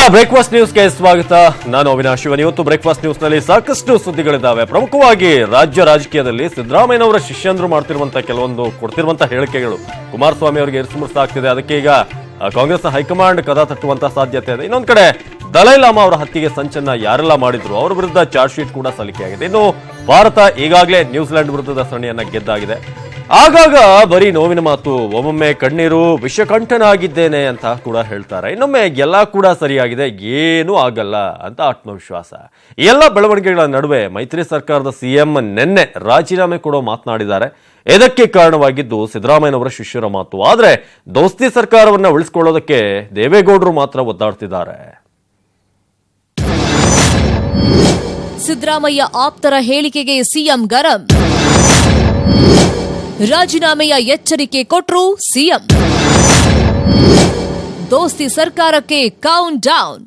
Breakfast ನ್ಯೂಸ್ಗೆ ಸ್ವಾಗತ. ನಾನು ಅವಿನಾಶ್. ಇವತ್ತು ಬ್ರೇಕ್ಫಾಸ್ಟ್ ನ್ಯೂಸ್ ನಲ್ಲಿ ಸಾಕಷ್ಟು ಸುದ್ದಿಗಳಿದ್ದಾವೆ. ಪ್ರಮುಖವಾಗಿ ರಾಜ್ಯ ರಾಜಕೀಯದಲ್ಲಿ ಸಿದ್ದರಾಮಯ್ಯನವರ ಶಿಷ್ಯಂದ್ರು ಮಾಡ್ತಿರುವಂತಹ ಕೆಲವೊಂದು ಕೊಡ್ತಿರುವಂತಹ ಹೇಳಿಕೆಗಳು ಕುಮಾರಸ್ವಾಮಿ ಅವರಿಗೆ ಏರಿಸುಮುರ್ಸಾಗ್ತಿದೆ. ಅದಕ್ಕೆ ಈಗ ಕಾಂಗ್ರೆಸ್ನ ಹೈಕಮಾಂಡ್ ಕದ ತಟ್ಟುವಂತಹ ಸಾಧ್ಯತೆ ಇದೆ. ಇನ್ನೊಂದ್ ಕಡೆ ದಲೈ ಲಾಮಾ ಅವರ ಹತ್ಯೆಗೆ ಸಂಚನ್ನ ಯಾರೆಲ್ಲ ಮಾಡಿದ್ರು ಅವರ ವಿರುದ್ಧ ಚಾರ್ಜ್ ಶೀಟ್ ಕೂಡ ಸಲ್ಲಿಕೆಯಾಗಿದೆ. ಇನ್ನು ಭಾರತ ಈಗಾಗಲೇ ನ್ಯೂಜಿಲೆಂಡ್ ವಿರುದ್ಧದ ಸರಣಿಯನ್ನ ಗೆದ್ದಾಗಿದೆ. ಆಗಾಗ ಬರೀ ನೋವಿನ ಮಾತು, ಒಮ್ಮೊಮ್ಮೆ ಕಣ್ಣೀರು, ವಿಷಕಂಠನಾಗಿದ್ದೇನೆ ಅಂತ ಕೂಡ ಹೇಳ್ತಾರೆ. ಇನ್ನೊಮ್ಮೆ ಎಲ್ಲ ಕೂಡ ಸರಿಯಾಗಿದೆ, ಏನೂ ಆಗಲ್ಲ ಅಂತ ಆತ್ಮವಿಶ್ವಾಸ. ಈ ಎಲ್ಲ ಬೆಳವಣಿಗೆಗಳ ನಡುವೆ ಮೈತ್ರಿ ಸರ್ಕಾರದ ಸಿಎಂ ನಿನ್ನೆ ರಾಜೀನಾಮೆ ಕೊಡೋ ಮಾತನಾಡಿದ್ದಾರೆ. ಇದಕ್ಕೆ ಕಾರಣವಾಗಿದ್ದು ಸಿದ್ದರಾಮಯ್ಯನವರ ಶಿಷ್ಯರ ಮಾತು. ಆದ್ರೆ ದೋಸ್ತಿ ಸರ್ಕಾರವನ್ನ ಉಳಿಸಿಕೊಳ್ಳೋದಕ್ಕೆ ದೇವೇಗೌಡರು ಮಾತ್ರ ಒದ್ದಾಡ್ತಿದ್ದಾರೆ. ಸಿದ್ದರಾಮಯ್ಯ ಆಪ್ತರ ಹೇಳಿಕೆಗೆ ಸಿಎಂ ಗರಂ. ರಾಜೀನಾಮೆಯ ಎಚ್ಚರಿಕೆ ಕೊಟ್ರು ಸಿಎಂ. ದೋಸ್ತಿ ಸರ್ಕಾರಕ್ಕೆ ಕೌಂಟ್ ಡೌನ್.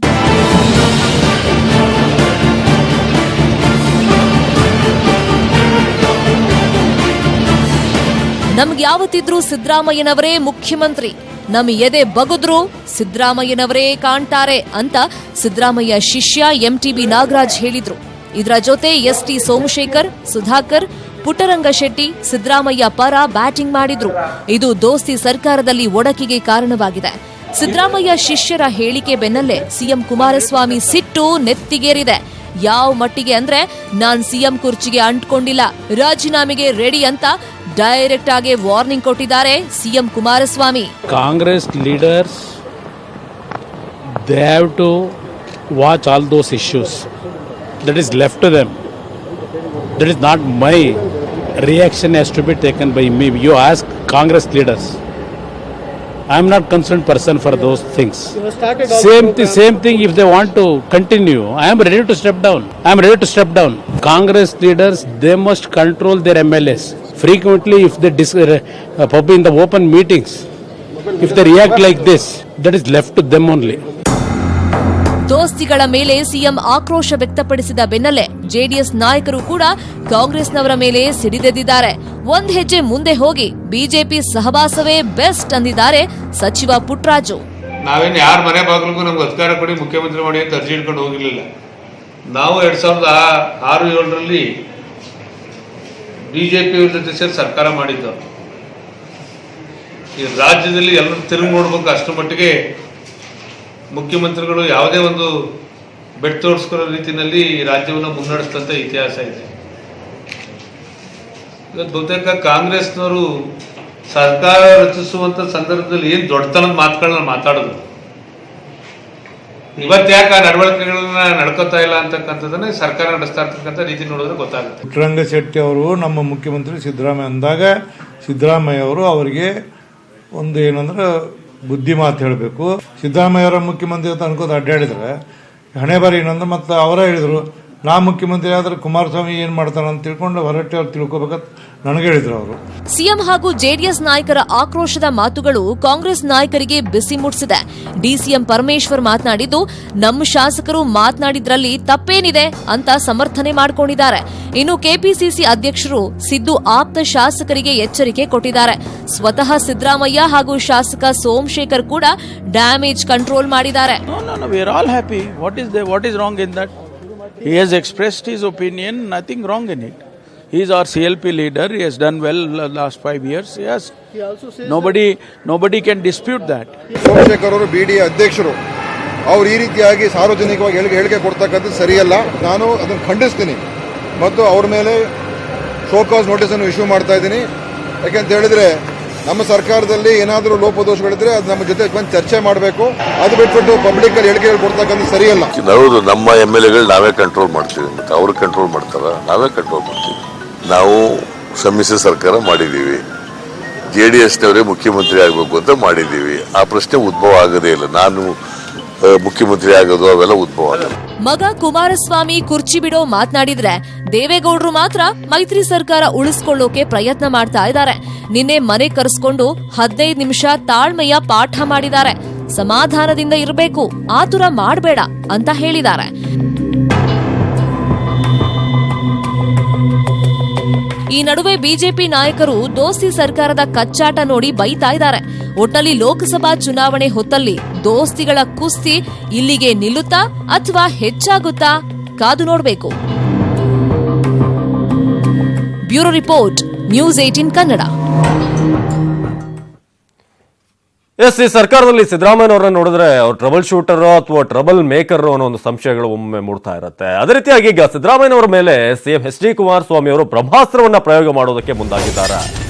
ನಮ್ಗೆ ಯಾವತ್ತಿದ್ರೂ ಸಿದ್ದರಾಮಯ್ಯನವರೇ ಮುಖ್ಯಮಂತ್ರಿ, ನಮ್ ಎದೆ ಬಗುದ್ರು ಸಿದ್ದರಾಮಯ್ಯನವರೇ ಕಾಣ್ತಾರೆ ಅಂತ ಸಿದ್ದರಾಮಯ್ಯ ಶಿಷ್ಯ ಎಂಟಿಬಿ ನಾಗರಾಜ್ ಹೇಳಿದ್ರು. ಇದರ ಜೊತೆ ಎಸ್ಟಿ ಸೋಮಶೇಖರ್, ಸುಧಾಕರ್, ಪುಟ್ಟರಂಗ ಶೆಟ್ಟಿ ಸಿದ್ದರಾಮಯ್ಯ ಪರ ಬ್ಯಾಟಿಂಗ್ ಮಾಡಿದ್ರು. ಇದು ದೋಸ್ತಿ ಸರ್ಕಾರದಲ್ಲಿ ಒಡಕಿಗೆ ಕಾರಣವಾಗಿದೆ. ಸಿದ್ದರಾಮಯ್ಯ ಶಿಷ್ಯರ ಹೇಳಿಕೆ ಬೆನ್ನಲ್ಲೇ ಸಿಎಂ ಕುಮಾರಸ್ವಾಮಿ ಸಿಟ್ಟು ನೆತ್ತಿಗೇರಿದೆ. ಯಾವ ಮಟ್ಟಿಗೆ ಅಂದ್ರೆ, ನಾನ್ ಸಿಎಂ ಕುರ್ಚಿಗೆ ಅಂಟ್ಕೊಂಡಿಲ್ಲ, ರಾಜೀನಾಮೆಗೆ ರೆಡಿ ಅಂತ ಡೈರೆಕ್ಟ್ ಆಗಿ ವಾರ್ನಿಂಗ್ ಕೊಟ್ಟಿದ್ದಾರೆ CM Kumaraswamy. Congress leaders they have to watch all those issues that is left to them. That is not my reaction has to be taken by me. You ask Congress leaders. I am not concerned person for those things. Same thing if they want to continue. I am ready to step down. Congress leaders, they must control their MLAs. Frequently if they in the open meetings, if they react like this, that is left to them only. ದೋಸ್ತಿಗಳ ಮೇಲೆ CM ಆಕ್ರೋಶ ವ್ಯಕ್ತಪಡಿಸಿದ ಬೆನ್ನಲ್ಲೇ JDS ನಾಯಕರು ಕೂಡ ಕಾಂಗ್ರೆಸ್ನವರ ಮೇಲೆ ಸಿಡಿದೆದ್ದಿದ್ದಾರೆ. ಒಂದ್ ಹೆಜ್ಜೆ ಮುಂದೆ ಹೋಗಿ ಬಿಜೆಪಿ ಸಹವಾಸವೇ ಬೆಸ್ಟ್ ಅಂದಿದ್ದಾರೆ ಸಚಿವ ಪುಟ್ಟರಾಜು. ನಾವೇನು ಯಾರ ಮನೆ ಬಾಗಿಲಿಗೂ ನಮ್ಗೆ ಅಧಿಕಾರ ಕೊಡಿ, ಮುಖ್ಯಮಂತ್ರಿ ಮಾಡಿ ಅಂತ ಅರ್ಜಿ ಇಟ್ಕೊಂಡು ಹೋಗಿರ್ಲಿಲ್ಲ. ನಾವು 2006-07ರಲ್ಲಿ ಬಿಜೆಪಿ ಜೊತೆ ಸೇರಿ ಸರ್ಕಾರ ಮಾಡಿದ್ದು. ಈ ರಾಜ್ಯದಲ್ಲಿ ಎಲ್ಲರೂ ತಿರುಗಿ ನೋಡ್ಬೇಕು. ಅಷ್ಟರ ಮಟ್ಟಿಗೆ ಮುಖ್ಯಮಂತ್ರಿಗಳು ಯಾವುದೇ ಒಂದು ಬೆಟ್ ತೋರಿಸ್ಕೊಳ್ಳೋ ರೀತಿಯಲ್ಲಿ ಈ ರಾಜ್ಯವನ್ನು ಮುನ್ನಡೆಸಿದಂಥ ಇತಿಹಾಸ ಇದೆ. ಇವತ್ತು ಬಹುತೇಕ ಕಾಂಗ್ರೆಸ್ನವರು ಸರ್ಕಾರ ರಚಿಸುವಂಥ ಸಂದರ್ಭದಲ್ಲಿ ಏನು ದೊಡ್ಡತನದ ಮಾತುಗಳನ್ನ ಮಾತಾಡೋದು, ಇವತ್ತು ಯಾಕೆ ಆ ನಡವಳಿಕೆಗಳನ್ನ ನಡ್ಕೋತಾ ಇಲ್ಲ ಅಂತಕ್ಕಂಥದ್ದನ್ನ ಸರ್ಕಾರ ನಡೆಸ್ತಾ ಇರ್ತಕ್ಕಂಥ ರೀತಿ ನೋಡಿದ್ರೆ ಗೊತ್ತಾಗುತ್ತೆ. ಪುಟ್ಟರಂಗ ಶೆಟ್ಟಿ ಅವರು ನಮ್ಮ ಮುಖ್ಯಮಂತ್ರಿ ಸಿದ್ದರಾಮಯ್ಯ ಅಂದಾಗ ಸಿದ್ದರಾಮಯ್ಯ ಅವರು ಅವರಿಗೆ ಒಂದು ಏನಂದ್ರೆ ಬುದ್ಧಿ ಮಾತು ಹೇಳಬೇಕು. ಸಿದ್ದರಾಮಯ್ಯ ಅವರ ಮುಖ್ಯಮಂತ್ರಿ ಅಂತ ಅನ್ಕೋತ ಅಡ್ಡಾಡಿದ್ರೆ ಹಣೆ ಬಾರಿ ಏನಂದ್ರೆ ಮತ್ತೆ ಅವರ ಹೇಳಿದ್ರು, ನಾ ಮುಖ್ಯಮಂತ್ರಿ ಆದ್ರೆ ಕುಮಾರಸ್ವಾಮಿ ಏನ್ ಮಾಡ್ತಾರ ಅಂತ ತಿಳ್ಕೊಂಡು ಹೊರಟೆ ಅವ್ರು ತಿಳ್ಕೊಬೇಕಂತ ನನಗೆ ಹೇಳಿದ್ರು ಅವರು. ಸಿಎಂ ಹಾಗೂ ಜೆಡಿಎಸ್ ನಾಯಕರ ಆಕ್ರೋಶದ ಮಾತುಗಳು ಕಾಂಗ್ರೆಸ್ ನಾಯಕರಿಗೆ ಬಿಸಿ ಮುಟ್ಟಿಸಿದೆ. ಡಿಸಿಎಂ ಪರಮೇಶ್ವರ್ ಮಾತನಾಡಿದ್ದು, ನಮ್ಮ ಶಾಸಕರು ಮಾತನಾಡಿದ್ರಲ್ಲಿ ತಪ್ಪೇನಿದೆ ಅಂತ ಸಮರ್ಥನೆ ಮಾಡಿಕೊಂಡಿದ್ದಾರೆ. ಇನ್ನು ಕೆಪಿಸಿಸಿ ಅಧ್ಯಕ್ಷರು ಸಿದ್ದು ಆಪ್ತ ಶಾಸಕರಿಗೆ ಎಚ್ಚರಿಕೆ ಕೊಟ್ಟಿದ್ದಾರೆ. ಸ್ವತಃ ಸಿದ್ದರಾಮಯ್ಯ ಹಾಗೂ ಶಾಸಕ ಸೋಮಶೇಖರ್ ಕೂಡ ಡ್ಯಾಮೇಜ್ ಕಂಟ್ರೋಲ್ ಮಾಡಿದ್ದಾರೆ. He has expressed his opinion, nothing wrong in it. He is our CLP leader, he has done well last 5 years. Yes, nobody can dispute that. Somashekar ಅವರು ಬಿಡಿ ಅಧ್ಯಕ್ಷರು, ಅವರು ಈ ರೀತಿಯಾಗಿ ಸಾರ್ವಜನಿಕವಾಗಿ ಹೇಳಿಕೆ ಕೊಡ್ತಕ್ಕಂಥದ್ದು ಸರಿಯಲ್ಲ. ನಾನು ಅದನ್ನು ಖಂಡಿಸ್ತೀನಿ ಮತ್ತು ಅವ್ರ ಮೇಲೆ ಶೋಕಾಸ್ ನೋಟಿಸನ್ನು ಇಶ್ಯೂ ಮಾಡ್ತಾ ಇದ್ದೀನಿ. ಯಾಕೆಂತ ಹೇಳಿದ್ರೆ ನಮ್ಮ ಸರ್ಕಾರದಲ್ಲಿ ಏನಾದರೂ ಲೋಪದೋಷಗಳಿದ್ರೆ ಅದು ನಮ್ಮ ಜೊತೆ ಬಂದು ಚರ್ಚೆ ಮಾಡಬೇಕು. ಅದು ಬಿಟ್ಬಿಟ್ಟು ಪಬ್ಲಿಕ್ ಅಲ್ಲಿ ಹೇಳಿಕೆಗಳು ಕೊಡ್ತಕ್ಕಂಥ ಸರಿಯಲ್ಲ. ಹೌದು, ನಮ್ಮ MLAಗಳು ನಾವೇ ಕಂಟ್ರೋಲ್ ಮಾಡ್ತೀವಿ, ಮತ್ತೆ ಅವ್ರು ಕಂಟ್ರೋಲ್ ಮಾಡ್ತಾರ, ನಾವೇ ಕಂಟ್ರೋಲ್ ಮಾಡ್ತೀವಿ. ನಾವು ಸಮ್ಮಿಶ್ರ ಸರ್ಕಾರ ಮಾಡಿದ್ದೀವಿ, JDSನವರೇ ಮುಖ್ಯಮಂತ್ರಿ ಆಗಬೇಕು ಅಂತ ಮಾಡಿದ್ದೀವಿ. ಆ ಪ್ರಶ್ನೆ ಉದ್ಭವ ಆಗೋದೇ ಇಲ್ಲ. ನಾನು ಮುಖ್ಯಮಂತ್ರಿ ಆಗೋದು ಅವೆಲ್ಲ ಉದ್ಭವ ಆಗಲ್ಲ. ಮಗ ಕುಮಾರಸ್ವಾಮಿ ಕುರ್ಚಿ ಬಿಡೋ ಮಾತನಾಡಿದ್ರೆ ದೇವೇಗೌಡರು ಮಾತ್ರ ಮೈತ್ರಿ ಸರ್ಕಾರ ಉಳಿಸಿಕೊಳ್ಳೋಕೆ ಪ್ರಯತ್ನ ಮಾಡ್ತಾ ಇದ್ದಾರೆ. ನಿನ್ನೆ ಮನೆ ಕರೆಸ್ಕೊಂಡು 15 ನಿಮಿಷ ತಾಳ್ಮೆಯ ಪಾಠ ಮಾಡಿದ್ದಾರೆ. ಸಮಾಧಾನದಿಂದ ಇರಬೇಕು, ಆತುರ ಮಾಡಬೇಡ ಅಂತ ಹೇಳಿದ್ದಾರೆ. ಈ ನಡುವೆ ಬಿಜೆಪಿ ನಾಯಕರು ದೋಸ್ತಿ ಸರ್ಕಾರದ ಕಚ್ಚಾಟ ನೋಡಿ ಬೈತಾ ಇದ್ದಾರೆ. ಒಟ್ನಲ್ಲಿ ಲೋಕಸಭಾ ಚುನಾವಣೆ ಹೊತ್ತಲ್ಲಿ ದೋಸ್ತಿಗಳ ಕುಸ್ತಿ ಇಲ್ಲಿಗೆ ನಿಲ್ಲುತ್ತಾ ಅಥವಾ ಹೆಚ್ಚಾಗುತ್ತಾ ಕಾದು ನೋಡಬೇಕು. Bureau report, news 18 Kannada. Yes, ಈ ಸರ್ಕಾರದಲ್ಲಿ ಸಿದ್ದರಾಮಯ್ಯನವರನ್ನ ನೋಡಿದ್ರೆ ಅವ್ರು ಟ್ರಬಲ್ ಶೂಟರ್ ಅಥವಾ ಟ್ರಬಲ್ ಮೇಕರ್ ಅನ್ನೋ ಒಂದು ಸಂಶಯಗಳು ಒಮ್ಮೆ ಮೂಡ್ತಾ ಇರುತ್ತೆ. ಅದೇ ರೀತಿಯಾಗಿ ಈಗ ಸಿದ್ದರಾಮಯ್ಯನವರ ಮೇಲೆ ಸಿಎಂ ಎಚ್.ಡಿ. ಕುಮಾರಸ್ವಾಮಿ ಅವರು ಬ್ರಹ್ಮಾಸ್ತ್ರವನ್ನ ಪ್ರಯೋಗ ಮಾಡೋದಕ್ಕೆ ಮುಂದಾಗಿದ್ದಾರೆ.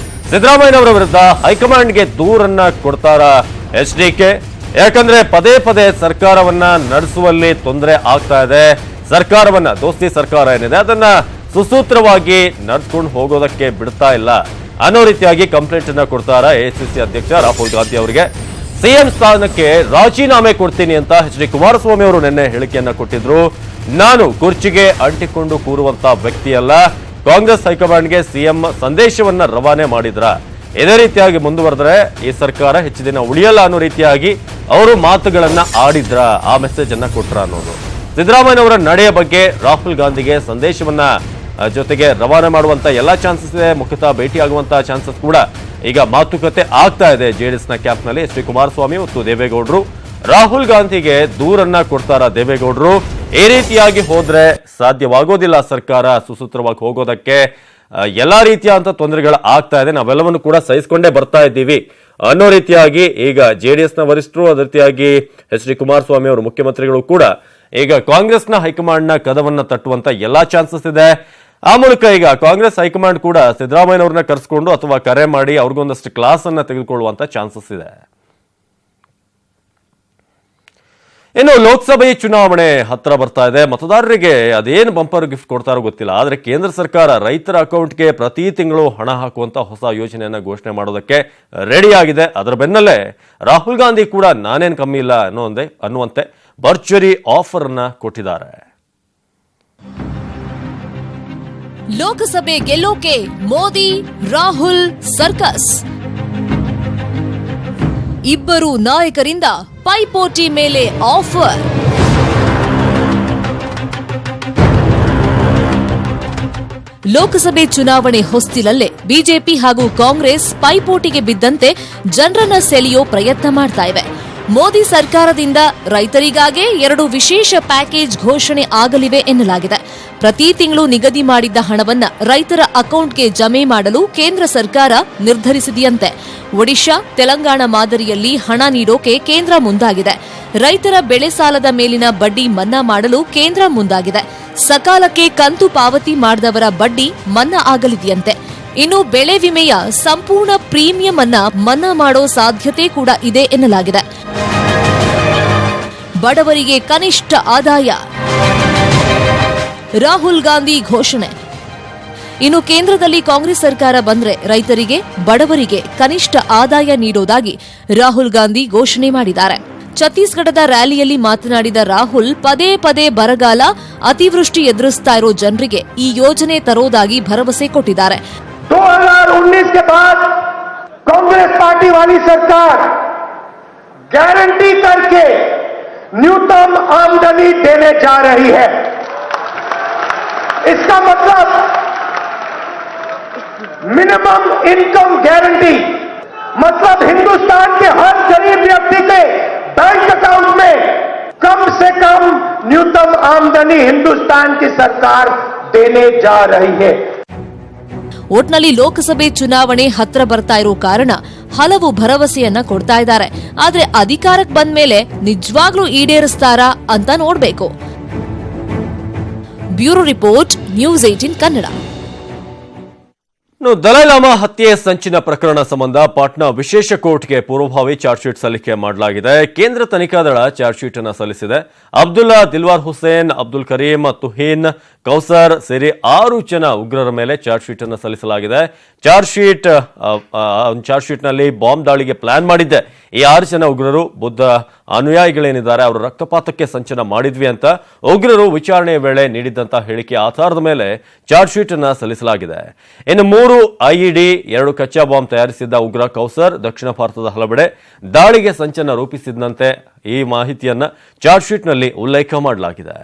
ಸಿದ್ದರಾಮಯ್ಯನವರ ವಿರುದ್ಧ ಹೈಕಮಾಂಡ್ಗೆ ದೂರನ್ನ ಕೊಡ್ತಾರ ಎಚ್.ಡಿ.ಕೆ. ಯಾಕಂದ್ರೆ ಪದೇ ಪದೇ ಸರ್ಕಾರವನ್ನ ನಡೆಸುವಲ್ಲಿ ತೊಂದರೆ ಆಗ್ತಾ ಇದೆ. ಸರ್ಕಾರವನ್ನ, ದೋಸ್ತಿ ಸರ್ಕಾರ ಏನಿದೆ ಅದನ್ನ ಸುಸೂತ್ರವಾಗಿ ನಡೆಸ್ಕೊಂಡು ಹೋಗೋದಕ್ಕೆ ಬಿಡ್ತಾ ಇಲ್ಲ ಅನ್ನೋ ರೀತಿಯಾಗಿ ಕಂಪ್ಲೇಂಟ್ ಅನ್ನ ಕೊಡ್ತಾರ ಎಐಸಿಸಿ ಅಧ್ಯಕ್ಷ ರಾಹುಲ್ ಗಾಂಧಿ ಅವರಿಗೆ. ಸಿಎಂ ಸ್ಥಾನಕ್ಕೆ ರಾಜೀನಾಮೆ ಕೊಡ್ತೀನಿ ಅಂತ ಎಚ್.ಡಿ. ಕುಮಾರಸ್ವಾಮಿ ಅವರು ನಿನ್ನೆ ಹೇಳಿಕೆಯನ್ನ ಕೊಟ್ಟಿದ್ರು. ನಾನು ಕುರ್ಚಿಗೆ ಅಂಟಿಕೊಂಡು ಕೂರುವಂತ ವ್ಯಕ್ತಿಯಲ್ಲ, ಕಾಂಗ್ರೆಸ್ ಹೈಕಮಾಂಡ್ಗೆ ಸಿಎಂ ಸಂದೇಶವನ್ನ ರವಾನೆ ಮಾಡಿದ್ರ. ಇದೇ ರೀತಿಯಾಗಿ ಮುಂದುವರೆದ್ರೆ ಈ ಸರ್ಕಾರ ಹೆಚ್ಚು ದಿನ ಉಳಿಯಲ್ಲ ಅನ್ನೋ ರೀತಿಯಾಗಿ ಅವರು ಮಾತುಗಳನ್ನ ಆಡಿದ್ರ, ಆ ಮೆಸೇಜ್ ಅನ್ನ ಕೊಟ್ರ ಅನ್ನೋದು. ಸಿದ್ದರಾಮಯ್ಯನವರ ನಡೆಯ ಬಗ್ಗೆ ರಾಹುಲ್ ಗಾಂಧಿಗೆ ಸಂದೇಶವನ್ನ ಜೊತೆಗೆ ರವಾನೆ ಮಾಡುವಂತ ಎಲ್ಲಾ ಚಾನ್ಸಸ್ ಇದೆ. ಮುಖ್ಯತಃ ಭೇಟಿಯಾಗುವಂತಹ ಚಾನ್ಸಸ್ ಕೂಡ ಈಗ ಮಾತುಕತೆ ಆಗ್ತಾ ಇದೆ ಜೆಡಿಎಸ್ನ ಕ್ಯಾಂಪ್ನಲ್ಲಿ. ಎಚ್.ಡಿ. ಕುಮಾರಸ್ವಾಮಿ ಮತ್ತು ದೇವೇಗೌಡರು ರಾಹುಲ್ ಗಾಂಧಿಗೆ ದೂರನ್ನ ಕೊಡ್ತಾರ ದೇವೇಗೌಡರು. ಈ ರೀತಿಯಾಗಿ ಹೋದ್ರೆ ಸಾಧ್ಯವಾಗೋದಿಲ್ಲ ಸರ್ಕಾರ ಸುಸೂತ್ರವಾಗಿ ಹೋಗೋದಕ್ಕೆ. ಎಲ್ಲಾ ರೀತಿಯಾದಂತ ತೊಂದರೆಗಳು ಆಗ್ತಾ ಇದೆ, ನಾವೆಲ್ಲವನ್ನು ಕೂಡ ಸಹಿಸಿಕೊಂಡೇ ಬರ್ತಾ ಇದ್ದೀವಿ ಅನ್ನೋ ರೀತಿಯಾಗಿ ಈಗ ಜೆಡಿಎಸ್ನ ವರಿಷ್ಠರು, ಅದೇ ರೀತಿಯಾಗಿ ಎಚ್.ಡಿ. ಕುಮಾರಸ್ವಾಮಿ ಅವರು ಮುಖ್ಯಮಂತ್ರಿಗಳು ಕೂಡ ಈಗ ಕಾಂಗ್ರೆಸ್ನ ಹೈಕಮಾಂಡ್ನ ಕದವನ್ನ ತಟ್ಟುವಂತ ಎಲ್ಲಾ ಚಾನ್ಸಸ್ ಇದೆ. ಆ ಮೂಲಕ ಈಗ ಕಾಂಗ್ರೆಸ್ ಹೈಕಮಾಂಡ್ ಕೂಡ ಸಿದ್ದರಾಮಯ್ಯನವ್ರನ್ನ ಕರೆಸಿಕೊಂಡು ಅಥವಾ ಕರೆ ಮಾಡಿ ಅವ್ರಿಗೊಂದಷ್ಟು ಕ್ಲಾಸ್ ಅನ್ನ ತೆಗೆದುಕೊಳ್ಳುವಂತ ಚಾನ್ಸಸ್ ಇದೆ. ಇನ್ನು ಲೋಕಸಭೆ ಚುನಾವಣೆ ಹತ್ರ ಬರ್ತಾ ಇದೆ. ಮತದಾರರಿಗೆ ಅದೇನು ಬಂಪರ್ ಗಿಫ್ಟ್ ಕೊಡ್ತಾರೋ ಗೊತ್ತಿಲ್ಲ. ಆದರೆ ಕೇಂದ್ರ ಸರ್ಕಾರ ರೈತರ ಅಕೌಂಟ್ಗೆ ಪ್ರತಿ ತಿಂಗಳು ಹಣ ಹಾಕುವಂತ ಹೊಸ ಯೋಜನೆಯನ್ನ ಘೋಷಣೆ ಮಾಡೋದಕ್ಕೆ ರೆಡಿ ಆಗಿದೆ. ಅದರ ಬೆನ್ನಲ್ಲೇ ರಾಹುಲ್ ಗಾಂಧಿ ಕೂಡ ನಾನೇನು ಕಮ್ಮಿ ಇಲ್ಲ ಅನ್ನುವಂತೆ ಭರ್ಜರಿ ಆಫರ್ ಅನ್ನ ಕೊಟ್ಟಿದ್ದಾರೆ. ಲೋಕಸಭೆ ಗೆಲ್ಲೋಕೆ ಮೋದಿ ರಾಹುಲ್ ಸರ್ಕಸ್. ಇಬ್ಬರು ನಾಯಕರಿಂದ ಪೈಪೋಟಿ ಮೇಲೆ ಆಫರ್. ಲೋಕಸಭೆ ಚುನಾವಣೆ ಹೊಸ್ತಿಲಲ್ಲೇ ಬಿಜೆಪಿ ಹಾಗೂ ಕಾಂಗ್ರೆಸ್ ಪೈಪೋಟಿಗೆ ಬಿದ್ದಂತೆ ಜನರನ್ನ ಸೆಳೆಯೋ ಪ್ರಯತ್ನ ಮಾಡ್ತಾ ಇವೆ. ಮೋದಿ ಸರ್ಕಾರದಿಂದ ರೈತರಿಗಾಗೇ 2 ವಿಶೇಷ ಪ್ಯಾಕೇಜ್ ಘೋಷಣೆ ಆಗಲಿವೆ ಎನ್ನಲಾಗಿದೆ. ಪ್ರತಿ ತಿಂಗಳು ನಿಗದಿ ಮಾಡಿದ್ದ ಹಣವನ್ನ ರೈತರ ಅಕೌಂಟ್ಗೆ ಜಮೆ ಮಾಡಲು ಕೇಂದ್ರ ಸರ್ಕಾರ ನಿರ್ಧರಿಸಿದೆಯಂತೆ. ಒಡಿಶಾ, ತೆಲಂಗಾಣ ಮಾದರಿಯಲ್ಲಿ ಹಣ ನೀಡೋಕೆ ಕೇಂದ್ರ ಮುಂದಾಗಿದೆ. ರೈತರ ಬೆಳೆ ಸಾಲದ ಮೇಲಿನ ಬಡ್ಡಿ ಮನ್ನಾ ಮಾಡಲು ಕೇಂದ್ರ ಮುಂದಾಗಿದೆ. ಸಕಾಲಕ್ಕೆ ಕಂತು ಪಾವತಿ ಮಾಡದವರ ಬಡ್ಡಿ ಮನ್ನಾ ಆಗಲಿದೆಯಂತೆ. ಇನ್ನು ಬೆಳೆ ವಿಮೆಯ ಸಂಪೂರ್ಣ ಪ್ರೀಮಿಯಂ ಅನ್ನ ಮನ್ನಾ ಮಾಡೋ ಸಾಧ್ಯತೆ ಕೂಡ ಇದೆ ಎನ್ನಲಾಗಿದೆ. ಬಡವರಿಗೆ ಕನಿಷ್ಠ ಆದಾಯ, ರಾಹುಲ್ ಗಾಂಧಿ ಘೋಷಣೆ. ಇನ್ನು ಕೇಂದ್ರದಲ್ಲಿ ಕಾಂಗ್ರೆಸ್ ಸರ್ಕಾರ ಬಂದ್ರೆ ರೈತರಿಗೆ, ಬಡವರಿಗೆ ಕನಿಷ್ಠ ಆದಾಯ ನೀಡೋದಾಗಿ ರಾಹುಲ್ ಗಾಂಧಿ ಘೋಷಣೆ ಮಾಡಿದ್ದಾರೆ. ಛತ್ತೀಸ್ಗಢದ ರ್ಯಾಲಿಯಲ್ಲಿ ಮಾತನಾಡಿದ ರಾಹುಲ್ ಪದೇ ಪದೇ ಬರಗಾಲ, ಅತಿವೃಷ್ಟಿ ಎದುರಿಸ್ತಾ ಇರೋ ಜನರಿಗೆ ಈ ಯೋಜನೆ ತರೋದಾಗಿ ಭರವಸೆ ಕೊಟ್ಟಿದ್ದಾರೆ. 2019 के बाद कांग्रेस पार्टी वाली सरकार गारंटी करके न्यूनतम आमदनी देने जा रही है. इसका मतलब मिनिमम इनकम गारंटी, मतलब हिंदुस्तान के हर गरीब व्यक्ति के बैंक अकाउंट में कम से कम न्यूनतम आमदनी हिंदुस्तान की सरकार देने जा रही है. ಒಟ್ನಲ್ಲಿ ಲೋಕಸಭೆ ಚುನಾವಣೆ ಹತ್ರ ಬರ್ತಾ ಇರೋ ಕಾರಣ ಹಲವು ಭರವಸೆಯನ್ನ ಕೊಡ್ತಾ ಇದ್ದಾರೆ. ಆದ್ರೆ ಅಧಿಕಾರಕ್ಕೆ ಬಂದ ಮೇಲೆ ನಿಜವಾಗ್ಲೂ ಈಡೇರಿಸ್ತಾರಾ ಅಂತ ನೋಡ್ಬೇಕು. Bureau report, news 18 Kannada. Dalai Lama ಹತ್ಯೆ ಸಂಚಿನ ಪ್ರಕರಣ ಸಂಬಂಧ ಪಾಟ್ನಾ ವಿಶೇಷ ಕೋರ್ಟ್ಗೆ ಪೂರ್ವಭಾವಿ ಚಾರ್ಜ್ ಶೀಟ್ ಸಲ್ಲಿಕೆ ಮಾಡಲಾಗಿದೆ. ಕೇಂದ್ರ ತನಿಖಾ ದಳ ಚಾರ್ಜ್ ಶೀಟ್ ಅನ್ನು ಸಲ್ಲಿಸಿದೆ. ಅಬ್ದುಲ್ಲಾ, ದಿಲ್ವಾರ್ ಹುಸೇನ್, ಅಬ್ದುಲ್ ಕರೀಂ, ತುಹೀನ್, ಕೌಸರ್ ಸೇರಿ 6 ಜನ ಉಗ್ರರ ಮೇಲೆ ಚಾರ್ಜ್ ಶೀಟ್ ಅನ್ನು ಸಲ್ಲಿಸಲಾಗಿದೆ. ಚಾರ್ಜ್ ಶೀಟ್ನಲ್ಲಿ ಬಾಂಬ್ ದಾಳಿಗೆ ಪ್ಲಾನ್ ಮಾಡಿದ್ದೆ ಈ 6 ಜನ ಉಗ್ರರು ಬುದ್ಧ ಅನುಯಾಯಿಗಳೇನಿದ್ದಾರೆ ಅವರು ರಕ್ತಪಾತಕ್ಕೆ ಸಂಚನ ಮಾಡಿದ್ವಿ ಅಂತ ಉಗ್ರರು ವಿಚಾರಣೆಯ ವೇಳೆ ನೀಡಿದ್ದಂತಹ ಹೇಳಿಕೆ ಆಧಾರದ ಮೇಲೆ ಚಾರ್ಜ್ ಶೀಟ್ ಅನ್ನು ಸಲ್ಲಿಸಲಾಗಿದೆ. ಇನ್ನು 3 ಐಇಡಿ, 2 ಕಚ್ಚಾ ಬಾಂಬ್ ತಯಾರಿಸಿದ್ದ ಉಗ್ರ ಕೌಸರ್ ದಕ್ಷಿಣ ಭಾರತದ ಹಲವೆಡೆ ದಾಳಿಗೆ ಸಂಚನ ರೂಪಿಸಿದಂತೆ ಈ ಮಾಹಿತಿಯನ್ನ ಚಾರ್ಜ್ ಶೀಟ್ನಲ್ಲಿ ಉಲ್ಲೇಖ ಮಾಡಲಾಗಿದೆ.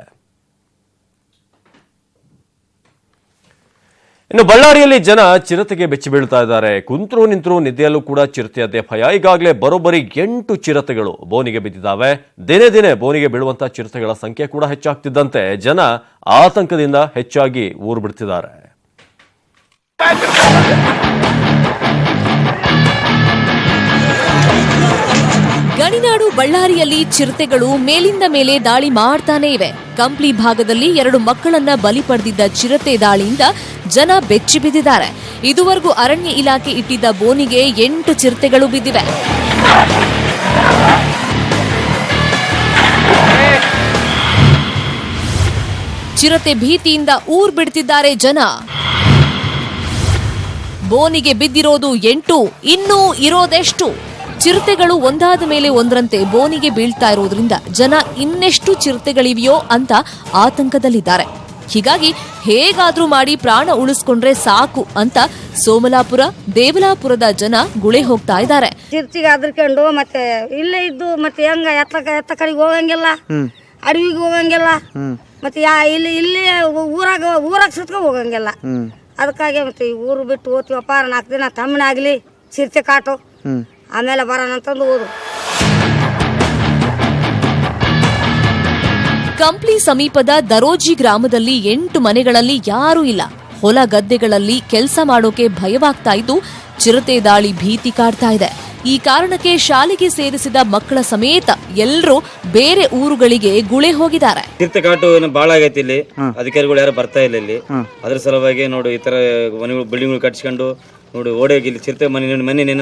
ಇನ್ನು ಬಳ್ಳಾರಿಯಲ್ಲಿ ಜನ ಚಿರತೆಗೆ ಬೆಚ್ಚಿ ಬೀಳ್ತಾ ಇದ್ದಾರೆ. ಕುಂತ್ರು ನಿಂತರು ನಿದ್ದೆಯಲ್ಲೂ ಕೂಡ ಚಿರತೆಯದ್ದೇ ಭಯ. ಈಗಾಗಲೇ ಬರೋಬ್ಬರಿ 8 ಚಿರತೆಗಳು ಬೋನಿಗೆ ಬಿದ್ದಿದ್ದಾವೆ. ದಿನೇ ದಿನೇ ಬೋನಿಗೆ ಬೀಳುವಂತಹ ಚಿರತೆಗಳ ಸಂಖ್ಯೆ ಕೂಡ ಹೆಚ್ಚಾಗ್ತಿದ್ದಂತೆ ಜನ ಆತಂಕದಿಂದ ಹೆಚ್ಚಾಗಿ ಊರು ಬಿಡ್ತಿದ್ದಾರೆ. ಗಣಿನಾಡು ಬಳ್ಳಾರಿಯಲ್ಲಿ ಚಿರತೆಗಳು ಮೇಲಿಂದ ಮೇಲೆ ದಾಳಿ ಮಾಡ್ತಾನೆ ಇವೆ. ಕಂಪ್ಲಿ ಭಾಗದಲ್ಲಿ 2 ಮಕ್ಕಳನ್ನ ಬಲಿ ಪಡೆದಿದ್ದ ಚಿರತೆ ದಾಳಿಯಿಂದ ಜನ ಬೆಚ್ಚಿ ಬಿದ್ದಿದ್ದಾರೆ. ಇದುವರೆಗೂ ಅರಣ್ಯ ಇಲಾಖೆ ಇಟ್ಟಿದ್ದ ಬೋನಿಗೆ 8 ಚಿರತೆಗಳು ಬಿದ್ದಿವೆ. ಚಿರತೆ ಭೀತಿಯಿಂದ ಊರ್ ಬಿಡ್ತಿದ್ದಾರೆ ಜನ. ಬೋನಿಗೆ ಬಿದ್ದಿರೋದು 8, ಇನ್ನೂ ಇರೋದೆಷ್ಟು? ಚಿರತೆಗಳು ಒಂದಾದ ಮೇಲೆ ಒಂದರಂತೆ ಬೋನಿಗೆ ಬೀಳ್ತಾ ಇರೋದ್ರಿಂದ ಜನ ಇನ್ನೆಷ್ಟು ಚಿರತೆಗಳಿವೆಯೋ ಅಂತ ಆತಂಕದಲ್ಲಿದ್ದಾರೆ. ಹೀಗಾಗಿ ಹೇಗಾದ್ರೂ ಮಾಡಿ ಪ್ರಾಣ ಉಳಿಸ್ಕೊಂಡ್ರೆ ಸಾಕು ಅಂತ ಸೋಮಲಾಪುರ, ದೇವಲಾಪುರದ ಜನ ಗುಳೆ ಹೋಗ್ತಾ ಇದ್ದಾರೆ. ಚಿರ್ಚಿಗೆ ಅದ್ರಕೊಂಡು ಮತ್ತೆ ಇಲ್ಲೇ ಇದ್ದು ಮತ್ತೆ ಹೆಂಗ ಎತ್ತ ಕಡೆಗೆ ಹೋಗಂಗಿಲ್ಲ, ಅಡವಿಗೆ ಹೋಗಂಗಿಲ್ಲ, ಮತ್ತೆ ಇಲ್ಲಿ ಊರಾಗ ಸುತ್ಕೊಂಡು ಹೋಗಂಗಿಲ್ಲ. ಅದಕ್ಕಾಗಿ ಮತ್ತೆ ಈ ಊರು ಬಿಟ್ಟು ಹೋಗ್ತೀವಪ್ಪ 4 ದಿನ ತಮ್ಮನಾಗ್ಲಿ ಚಿರತೆ ಕಾಟು, ಆಮೇಲೆ ಬರೋಣ ಅಂತಂದು ಊರು. ಕಂಪ್ಲಿ ಸಮೀಪದ ದರೋಜಿ ಗ್ರಾಮದಲ್ಲಿ 8 ಮನೆಗಳಲ್ಲಿ ಯಾರೂ ಇಲ್ಲ. ಹೊಲ ಗದ್ದೆಗಳಲ್ಲಿ ಕೆಲಸ ಮಾಡೋಕೆ ಭಯವಾಗ್ತಾ ಇದ್ದು ಚಿರತೆ ದಾಳಿ ಭೀತಿ ಕಾಡ್ತಾ ಇದೆ. ಈ ಕಾರಣಕ್ಕೆ ಶಾಲೆಗೆ ಸೇರಿಸಿದ ಮಕ್ಕಳ ಸಮೇತ ಎಲ್ಲರೂ ಬೇರೆ ಊರುಗಳಿಗೆ ಗುಳೆ ಹೋಗಿದ್ದಾರೆ. ಚಿರತೆ ಕಾಟು ಬಾಳ ಆಗೈತಿ ಇಲ್ಲಿ, ಅಧಿಕಾರಿಗಳು ಯಾರು ಬರ್ತಾ ಇಲ್ಲ ಇಲ್ಲಿ. ಅದ್ರ ಸಲುವಾಗಿ ನೋಡು ಈ ತರ ಮನೆಗಳು ಬಿಲ್ಡಿಂಗ್ ಕಟ್ಸ್ಕೊಂಡು ನೋಡಿ ಓಡೋಗಿ ಇಲ್ಲಿ ಚಿರತೆ ಮನೆ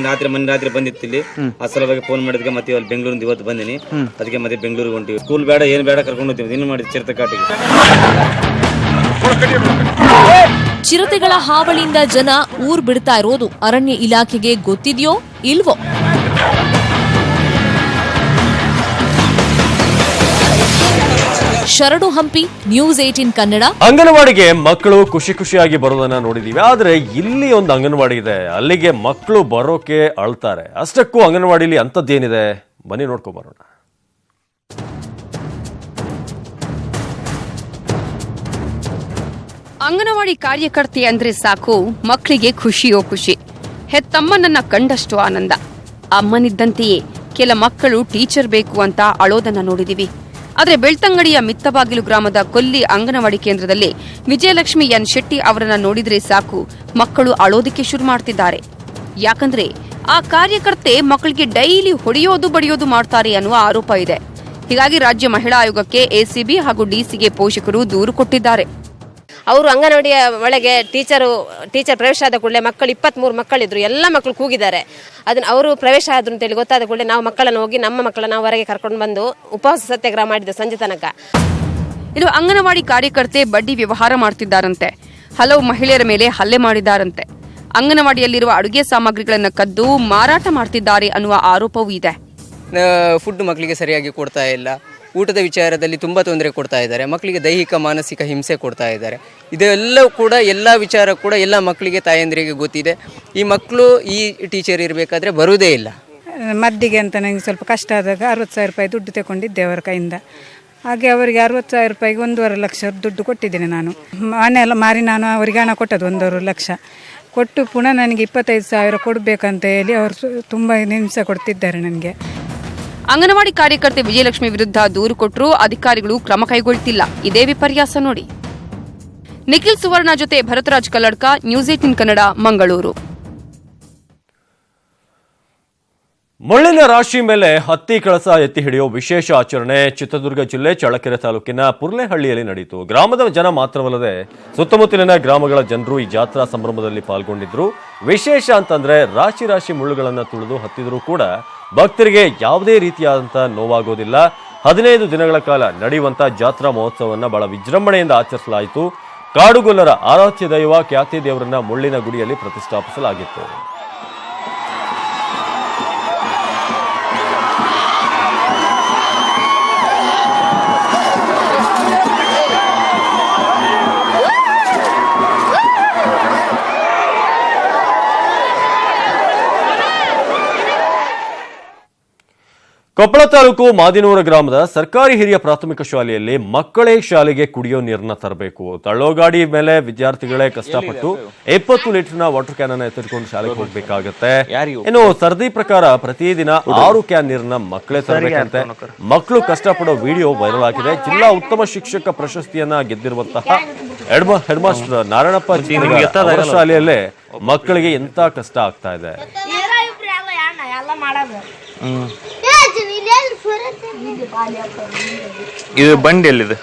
ರಾತ್ರಿ ಬಂದಿತ್ತು ಇಲ್ಲಿ. ಆ ಸಲುವಾಗಿ ಫೋನ್ ಮಾಡಿದ್ಕೆ ಮತ್ತೆ ಅಲ್ಲಿ ಬೆಂಗಳೂರಿಂದ ಇವತ್ತು ಬಂದಿನಿ. ಅದಕ್ಕೆ ಮತ್ತೆ ಬೆಂಗಳೂರಿಗೆ ಹೊಂಟಿವಿ. ಸ್ಕೂಲ್ ಬೇಡ ಏನ್ ಬೇಡ ಕರ್ಕೊಂಡು ಹೋಗ್ತೀವಿ. ಏನು ಮಾಡಿದ್ವಿ ಚಿರತೆ ಕಾಟಿಗೆ. ಚಿರತೆಗಳ ಹಾವಳಿಯಿಂದ ಜನ ಊರ್ ಬಿಡ್ತಾ ಇರೋದು ಅರಣ್ಯ ಇಲಾಖೆಗೆ ಗೊತ್ತಿದೆಯೋ ಇಲ್ವೋ? ಶರಣು ಹಂಪಿ, ನ್ಯೂಸ್ 18 ಕನ್ನಡ. ಅಂಗನವಾಡಿಗೆ ಮಕ್ಕಳು ಖುಷಿಯಾಗಿ ಬರೋದನ್ನ ನೋಡಿದೀವಿ. ಆದ್ರೆ ಇಲ್ಲಿ ಒಂದು ಅಂಗನವಾಡಿ ಇದೆ, ಅಲ್ಲಿಗೆ ಮಕ್ಕಳು ಬರೋಕೆ ಅಳ್ತಾರೆ. ಅಷ್ಟಕ್ಕೂ ಅಂಗನವಾಡಿಲಿ ಅಂತದ್ದೇನಿದೆ ಬನ್ನಿ ನೋಡ್ಕೊಂಡ್ ಬರೋಣ. ಅಂಗನವಾಡಿ ಕಾರ್ಯಕರ್ತೆ ಅಂದ್ರೆ ಸಾಕು ಮಕ್ಕಳಿಗೆ ಖುಷಿಯೋ ಖುಷಿ. ಹೆತ್ತಮ್ಮನನ್ನ ಕಂಡಷ್ಟು ಆನಂದ. ಅಮ್ಮನಿದ್ದಂತೆಯೇ ಕೆಲ ಮಕ್ಕಳು ಟೀಚರ್ ಬೇಕು ಅಂತ ಅಳೋದನ್ನ ನೋಡಿದಿವಿ. ಆದರೆ ಬೆಳ್ತಂಗಡಿಯ ಮಿತ್ತಬಾಗಿಲು ಗ್ರಾಮದ ಕೊಲ್ಲಿ ಅಂಗನವಾಡಿ ಕೇಂದ್ರದಲ್ಲಿ ವಿಜಯಲಕ್ಷ್ಮಿ ಎನ್ ಶೆಟ್ಟಿ ಅವರನ್ನ ನೋಡಿದ್ರೆ ಸಾಕು ಮಕ್ಕಳು ಅಳೋದಕ್ಕೆ ಶುರು ಮಾಡ್ತಿದ್ದಾರೆ. ಯಾಕಂದ್ರೆ ಆ ಕಾರ್ಯಕರ್ತೆ ಮಕ್ಕಳಿಗೆ ಡೈಲಿ ಹೊಡೆಯೋದು ಬಡಿಯೋದು ಮಾಡ್ತಾರೆ ಅನ್ನುವ ಆರೋಪ ಇದೆ. ಹೀಗಾಗಿ ರಾಜ್ಯ ಮಹಿಳಾ ಆಯೋಗಕ್ಕೆ ಎಸಿಬಿ ಹಾಗೂ ಡಿಸಿಗೆ ಪೋಷಕರು ದೂರು ಕೊಟ್ಟಿದ್ದಾರೆ. ಅವರು ಅಂಗನವಾಡಿಯ ಒಳಗೆ ಟೀಚರ್ ಪ್ರವೇಶ ಆದ ಕೂಡಲೇ ಮಕ್ಕಳು 23 ಮಕ್ಕಳಿದ್ರು, ಎಲ್ಲ ಮಕ್ಕಳು ಕೂಗಿದ್ದಾರೆ. ಅದನ್ನ ಅವರು ಪ್ರವೇಶ ಆದ್ರು ಅಂತೇಳಿ ಗೊತ್ತಾದ ಕೂಡಲೇ ನಾವು ಮಕ್ಕಳನ್ನು ಹೋಗಿ ನಮ್ಮ ಮಕ್ಕಳನ್ನ ಹೊರಗೆ ಕರ್ಕೊಂಡು ಬಂದು ಉಪವಾಸ ಸತ್ಯಾಗ್ರಹ ಮಾಡಿದ್ದು ಸಂಜೆ ತನಕ. ಇದು ಅಂಗನವಾಡಿ ಕಾರ್ಯಕರ್ತೆ ಬಡ್ಡಿ ವ್ಯವಹಾರ ಮಾಡ್ತಿದ್ದಾರಂತೆ. ಹಲವು ಮಹಿಳೆಯರ ಮೇಲೆ ಹಲ್ಲೆ ಮಾಡಿದ್ದಾರಂತೆ. ಅಂಗನವಾಡಿಯಲ್ಲಿರುವ ಅಡುಗೆ ಸಾಮಗ್ರಿಗಳನ್ನು ಕದ್ದು ಮಾರಾಟ ಮಾಡ್ತಿದ್ದಾರೆ ಅನ್ನುವ ಆರೋಪವೂ ಇದೆ. ಫುಡ್ ಮಕ್ಕಳಿಗೆ ಸರಿಯಾಗಿ ಕೊಡ್ತಾ ಇಲ್ಲ, ಊಟದ ವಿಚಾರದಲ್ಲಿ ತುಂಬ ತೊಂದರೆ ಕೊಡ್ತಾ ಇದ್ದಾರೆ, ಮಕ್ಕಳಿಗೆ ದೈಹಿಕ ಮಾನಸಿಕ ಹಿಂಸೆ ಕೊಡ್ತಾ ಇದ್ದಾರೆ. ಇದೆಲ್ಲವೂ ಕೂಡ ಎಲ್ಲ ವಿಚಾರ ಕೂಡ ಎಲ್ಲ ಮಕ್ಕಳಿಗೆ ತಾಯಂದಿರಿಗೆ ಗೊತ್ತಿದೆ. ಈ ಮಕ್ಕಳು ಈ ಟೀಚರ್ ಇರಬೇಕಾದ್ರೆ ಬರುವುದೇ ಇಲ್ಲ. ಮದ್ದಿಗೆ ಅಂತ ನನಗೆ ಸ್ವಲ್ಪ ಕಷ್ಟ ಆದಾಗ 60,000 ರೂಪಾಯಿ ದುಡ್ಡು ತಗೊಂಡಿದ್ದೆ ಅವರ ಕೈಯಿಂದ. ಹಾಗೆ ಅವರಿಗೆ 60,000 ರೂಪಾಯಿಗೆ 1.5 ಲಕ್ಷ ದುಡ್ಡು ಕೊಟ್ಟಿದ್ದೇನೆ ನಾನು. ಮನೆ ಎಲ್ಲ ಮಾರಿ ನಾನು ಅವರಿಗೆ ಹಣ ಕೊಟ್ಟದ್ದು 1.5 ಲಕ್ಷ ಕೊಟ್ಟು ಪುನಃ ನನಗೆ 25,000 ಕೊಡಬೇಕಂತ ಹೇಳಿ ಅವರು ತುಂಬ ಹಿಂಸೆ ಕೊಡ್ತಿದ್ದಾರೆ ನನಗೆ. ಅಂಗನವಾಡಿ ಕಾರ್ಯಕರ್ತೆ ವಿಜಯಲಕ್ಷ್ಮಿ ವಿರುದ್ಧ ದೂರು ಕೊಟ್ಟರೂ ಅಧಿಕಾರಿಗಳು ಕ್ರಮ ಕೈಗೊಳ್ತಿಲ್ಲ. ಇದೇ ವಿಪರ್ಯಾಸ ನೋಡಿ. ನಿಖಿಲ್ ಸುವರ್ಣ ಜೊತೆ ಭರತರಾಜ್ ಕಲ್ಲಡ್ಕ, ನ್ಯೂಸ್ 18 ಕನ್ನಡ, ಮಂಗಳೂರು. ಮುಳ್ಳಿನ ರಾಶಿ ಮೇಲೆ ಹತ್ತಿ ಕಳಸ ಎತ್ತಿ ಹಿಡಿಯೋ ವಿಶೇಷ ಆಚರಣೆ ಚಿತ್ರದುರ್ಗ ಜಿಲ್ಲೆ ಚಳ್ಳಕೆರೆ ತಾಲೂಕಿನ ಪುರ್ಲೆಹಳ್ಳಿಯಲ್ಲಿ ನಡೆಯಿತು. ಗ್ರಾಮದ ಜನ ಮಾತ್ರವಲ್ಲದೆ ಸುತ್ತಮುತ್ತಲಿನ ಗ್ರಾಮಗಳ ಜನರು ಈ ಜಾತ್ರಾ ಸಂಭ್ರಮದಲ್ಲಿ ಪಾಲ್ಗೊಂಡಿದ್ರು. ವಿಶೇಷ ಅಂತಂದ್ರೆ ರಾಶಿ ರಾಶಿ ಮುಳ್ಳುಗಳನ್ನು ತುಳಿದು ಹತ್ತಿದರೂ ಕೂಡ ಭಕ್ತರಿಗೆ ಯಾವುದೇ ರೀತಿಯಾದಂತಹ ನೋವಾಗೋದಿಲ್ಲ. 15 ದಿನಗಳ ಕಾಲ ನಡೆಯುವಂತ ಜಾತ್ರಾ ಮಹೋತ್ಸವವನ್ನು ಬಹಳ ವಿಜೃಂಭಣೆಯಿಂದ ಆಚರಿಸಲಾಯಿತು. ಕಾಡುಗೊಲ್ಲರ ಆರಾಧ್ಯ ದೈವ ಖ್ಯಾತಿ ದೇವರನ್ನ ಮುಳ್ಳಿನ ಗುಡಿಯಲ್ಲಿ ಪ್ರತಿಷ್ಠಾಪಿಸಲಾಗಿತ್ತು. ಕೊಪ್ಪಳ ತಾಲೂಕು ಮಾದಿನೂರ ಗ್ರಾಮದ ಸರ್ಕಾರಿ ಹಿರಿಯ ಪ್ರಾಥಮಿಕ ಶಾಲೆಯಲ್ಲಿ ಮಕ್ಕಳೇ ಶಾಲೆಗೆ ಕುಡಿಯೋ ನೀರನ್ನ ತರಬೇಕು. ತಳ್ಳೋಗಾಡಿ ಮೇಲೆ ವಿದ್ಯಾರ್ಥಿಗಳೇ ಕಷ್ಟಪಟ್ಟು 20 ಲೀಟರ್ನ ವಾಟರ್ ಕ್ಯಾನ್ ಅನ್ನ ಎತ್ತಿಕೊಂಡು ಶಾಲೆಗೆ ಹೋಗ್ಬೇಕಾಗತ್ತೆ. ಇನ್ನು ಸರದಿ ಪ್ರಕಾರ ಪ್ರತಿದಿನ 6 ಕ್ಯಾನ್ ನೀರನ್ನ ಮಕ್ಕಳೇ ತರಬೇಕಂತೆ. ಮಕ್ಕಳು ಕಷ್ಟಪಡೋ ವಿಡಿಯೋ ವೈರಲ್ ಆಗಿದೆ. ಜಿಲ್ಲಾ ಉತ್ತಮ ಶಿಕ್ಷಕ ಪ್ರಶಸ್ತಿಯನ್ನ ಗೆದ್ದಿರುವಂತಹ ಹೆಡ್ ಮಾಸ್ಟರ್ ನಾರಾಯಣಪ್ಪ ಅವರ ಶಾಲೆಯಲ್ಲೇ ಮಕ್ಕಳಿಗೆ ಎಂತ ಕಷ್ಟ ಆಗ್ತಾ ಇದೆ. ಇದು ಬಂಡಿ ಎಲ್ಲಿದೆ?